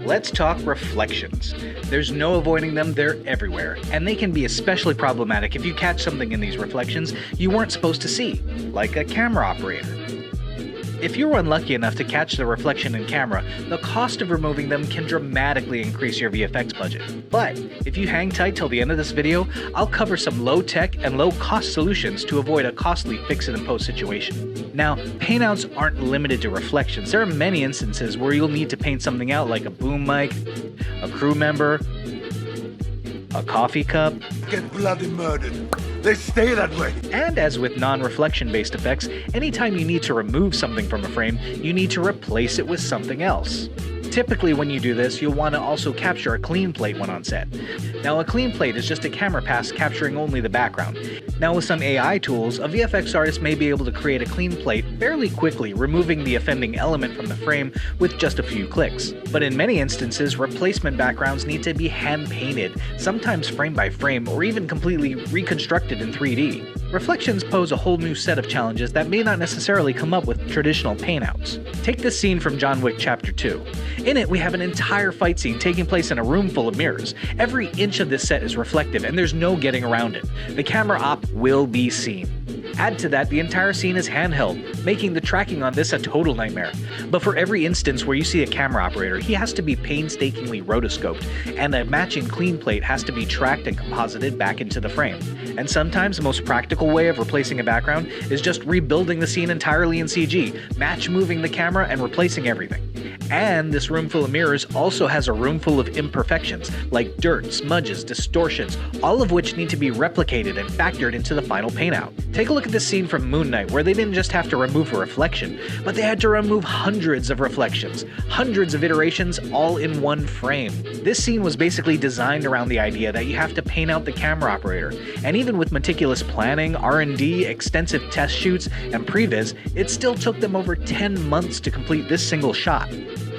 Let's talk reflections. There's no avoiding them, they're everywhere, and they can be especially problematic if you catch something in these reflections you weren't supposed to see, like a camera operator. If you're unlucky enough to catch the reflection in camera, the cost of removing them can dramatically increase your VFX budget. But if you hang tight till the end of this video, I'll cover some low-tech and low-cost solutions to avoid a costly fix-it-and-post situation. Now, paintouts aren't limited to reflections. There are many instances where you'll need to paint something out like a boom mic, a crew member, a coffee cup. Get bloody murdered. They stay that way. And as with non-reflection based effects, anytime you need to remove something from a frame, you need to replace it with something else. Typically when you do this, you'll want to also capture a clean plate when on set. Now a clean plate is just a camera pass capturing only the background. Now with some AI tools, a VFX artist may be able to create a clean plate fairly quickly, removing the offending element from the frame with just a few clicks. But in many instances, replacement backgrounds need to be hand-painted, sometimes frame by frame, or even completely reconstructed in 3D. Reflections pose a whole new set of challenges that may not necessarily come up with traditional paintouts. Take this scene from John Wick Chapter 2. In it, we have an entire fight scene taking place in a room full of mirrors. Every inch of this set is reflective, and there's no getting around it. The camera op will be seen. Add to that, the entire scene is handheld, making the tracking on this a total nightmare. But for every instance where you see a camera operator, he has to be painstakingly rotoscoped, and a matching clean plate has to be tracked and composited back into the frame. And sometimes the most practical way of replacing a background is just rebuilding the scene entirely in CG, match moving the camera and replacing everything. And this room full of mirrors also has a room full of imperfections, like dirt, smudges, distortions, all of which need to be replicated and factored into the final paintout. Take a look at this scene from Moon Knight, where they didn't just have to remove a reflection, but they had to remove hundreds of reflections, hundreds of iterations, all in one frame. This scene was basically designed around the idea that you have to paint out the camera operator, and even with meticulous planning, R&D, extensive test shoots, and previs, it still took them over 10 months to complete this single shot.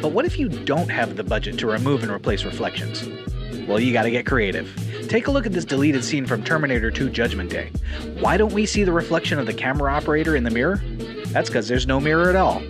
But what if you don't have the budget to remove and replace reflections? Well, you gotta get creative. Take a look at this deleted scene from Terminator 2 Judgment Day. Why don't we see the reflection of the camera operator in the mirror? That's because there's no mirror at all.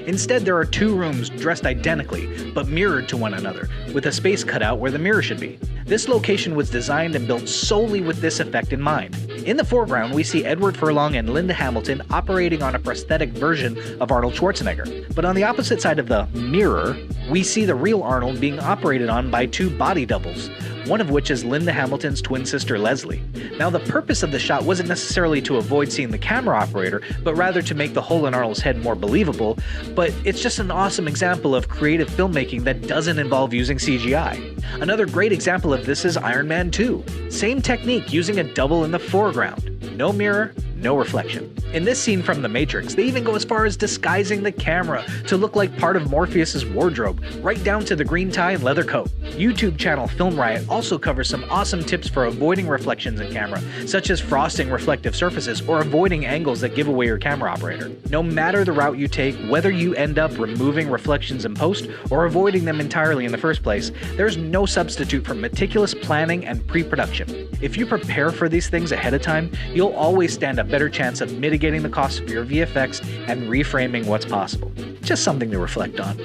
Instead, there are two rooms dressed identically, but mirrored to one another, with a space cut out where the mirror should be. This location was designed and built solely with this effect in mind. In the foreground, we see Edward Furlong and Linda Hamilton operating on a prosthetic version of Arnold Schwarzenegger. But on the opposite side of the mirror, we see the real Arnold being operated on by two body doubles, one of which is Linda Hamilton's twin sister Leslie. Now the purpose of the shot wasn't necessarily to avoid seeing the camera operator, but rather to make the hole in Arnold's head more believable, but it's just an awesome example of creative filmmaking that doesn't involve using CGI. Another great example of this is Iron Man 2. Same technique, using a double in the foreground. No mirror, no reflection. In this scene from The Matrix, they even go as far as disguising the camera to look like part of Morpheus's wardrobe, right down to the green tie and leather coat. YouTube channel Film Riot also covers some awesome tips for avoiding reflections in camera, such as frosting reflective surfaces or avoiding angles that give away your camera operator. No matter the route you take, whether you end up removing reflections in post or avoiding them entirely in the first place, there's no substitute for meticulous planning and pre-production. If you prepare for these things ahead of time, you'll always stand a better chance of mitigating the cost of your VFX and reframing what's possible. Just something to reflect on.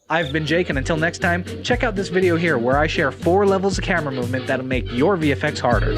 I've been Jake, and until next time, check out this video here where I share 4 levels of camera movement that'll make your VFX harder.